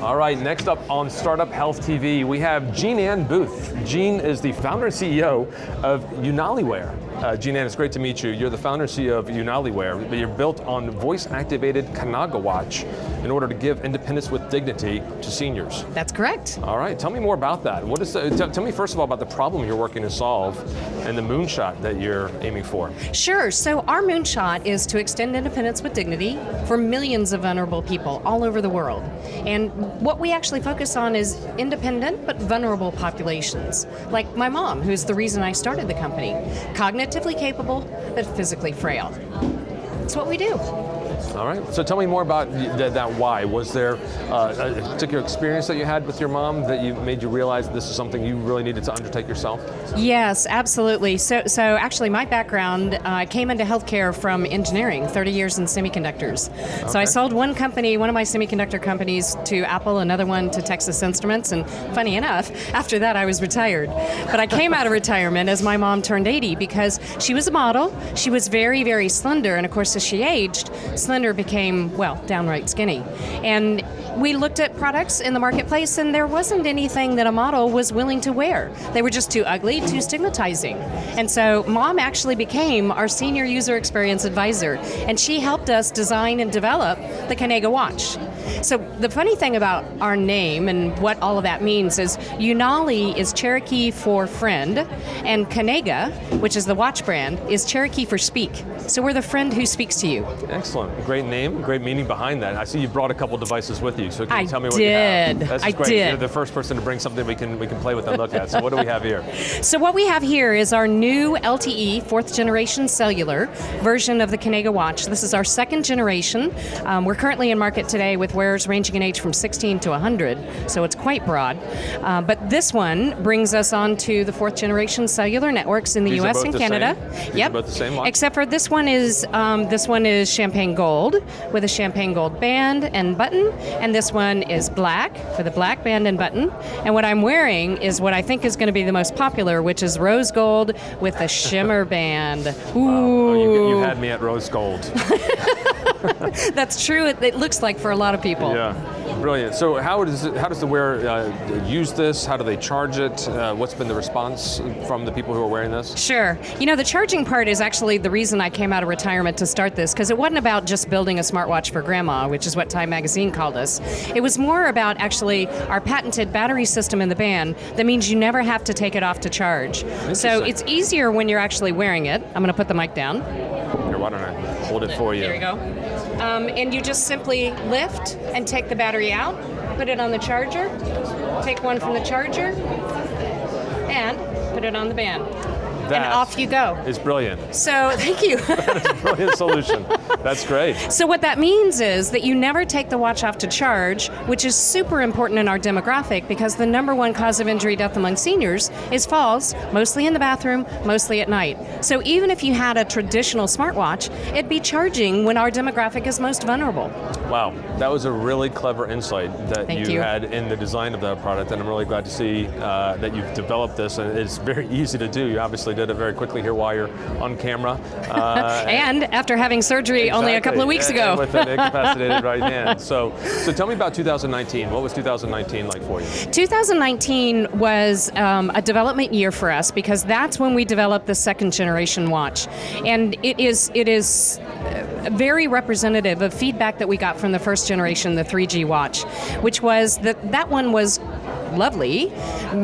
All right, next up on Startup Health TV, we have Jean Ann Booth. Jean is the founder and CEO of UnaliWear. Jean Ann, it's great to meet you. You're the founder and CEO of UnaliWear, but you're built on voice-activated Kanaga Watch in order to give independence with dignity to seniors. That's correct. All right, tell me more about that. What is tell me first of all about the problem you're working to solve and the moonshot that you're aiming for. Sure, so our moonshot is to extend independence with dignity for millions of vulnerable people all over the world. And what we actually focus on is independent but vulnerable populations, like my mom, who's the reason I started the company. Cognitively capable, but physically frail. That's what we do. All right, so tell me more about that why. Was there a particular experience that you had with your mom that made you realize this is something you really needed to undertake yourself? Yes, absolutely. So actually my background, I came into healthcare from engineering, 30 years in semiconductors. Okay. So I sold one of my semiconductor companies to Apple, another one to Texas Instruments, and funny enough, after that I was retired. But I came out of retirement as my mom turned 80 because she was a model, she was very, very slender, and of course as she aged, slender became, well, downright skinny. And we looked at products in the marketplace and there wasn't anything that a model was willing to wear. They were just too ugly, too stigmatizing. And so Mom actually became our senior user experience advisor, and she helped us design and develop the Kanaga watch. So the funny thing about our name and what all of that means is Unali is Cherokee for friend, and Kanaga, which is the watch brand, is Cherokee for speak. So we're the friend who speaks to you. Excellent. Great name, great meaning behind that. I see you brought a couple devices with you, so can you tell me what you have? That's great. Did. You're the first person to bring something we can play with and look at. So what do we have here? So what we have here is our new LTE, fourth generation cellular version of the Kanaga watch. This is our second generation. We're currently in market today with wearers ranging in age from 16 to 100, so it's quite broad. But this one brings us on to the fourth generation cellular networks in the US and Canada. These are both the same watch? Except for this one is champagne gold with a champagne gold band and button, and this one is black with a black band and button. And what I'm wearing is what I think is going to be the most popular, which is rose gold with a shimmer band. Ooh. Wow. You had me at rose gold. That's true. It looks like for a lot of people. Yeah, brilliant. So how does the wearer use this? How do they charge it? What's been the response from the people who are wearing this? Sure. You know, the charging part is actually the reason I came out of retirement to start this, because it wasn't about just building a smartwatch for grandma, which is what Time Magazine called us. It was more about actually our patented battery system in the band that means you never have to take it off to charge. So it's easier when you're actually wearing it. I'm going to put the mic down. Here, why don't I hold it for you? There you go. And you just simply lift and take the battery out, put it on the charger, take one from the charger, and put it on the band. And off you go. It's brilliant. So, thank you. That is a brilliant solution. That's great. So what that means is that you never take the watch off to charge, which is super important in our demographic because the number one cause of injury death among seniors is falls, mostly in the bathroom, mostly at night. So even if you had a traditional smartwatch, it'd be charging when our demographic is most vulnerable. Wow, that was a really clever insight that you had in the design of that product, and I'm really glad to see that you've developed this, and it's very easy to do. You obviously did it very quickly here while you're on camera. And after having surgery only a couple of weeks ago. With an incapacitated right hand. So tell me about 2019. What was 2019 like for you? 2019 was a development year for us because that's when we developed the second generation watch. And it is very representative of feedback that we got from the first generation, the 3G watch, which was that one was lovely,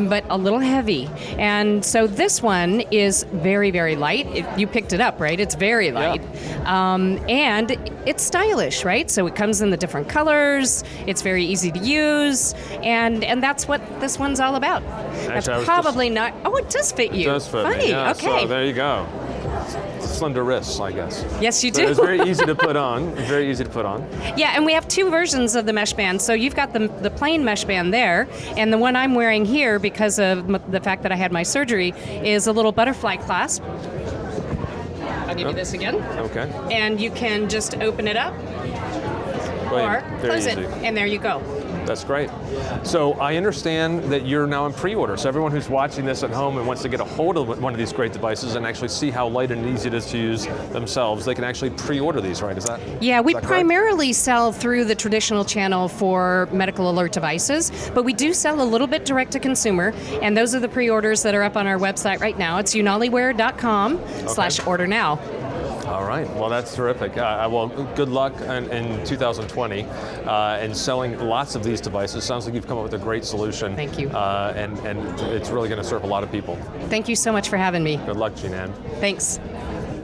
but a little heavy. And so this one is very, very light. You picked it up, right? It's very light. Yeah. And it's stylish, right? So it comes in the different colors. It's very easy to use. And that's what this one's all about. Actually, that's probably not... Oh, it does fit you. It does fit Funny. me. Yeah, okay. So there you go. Slender wrists, I guess. Yes, you do. It's very easy to put on. Very easy to put on. Yeah, and we have two versions of the mesh band. So you've got the plain mesh band there, and the one I'm wearing here, because of the fact that I had my surgery, is a little butterfly clasp. I'll give you this again. Okay. And you can just open it up or close it, and there you go. That's great. So I understand that you're now in pre-order. So everyone who's watching this at home and wants to get a hold of one of these great devices and actually see how light and easy it is to use themselves, they can actually pre-order these, right? Is that Yeah, we is that correct? primarily sell through the traditional channel for medical alert devices, but we do sell a little bit direct to consumer, and those are the pre-orders that are up on our website right now. It's unaliwear.com/order now. All right, well that's terrific. Well, good luck in 2020 in selling lots of these devices. Sounds like you've come up with a great solution. Thank you. And it's really going to serve a lot of people. Thank you so much for having me. Good luck, Jean Ann. Thanks.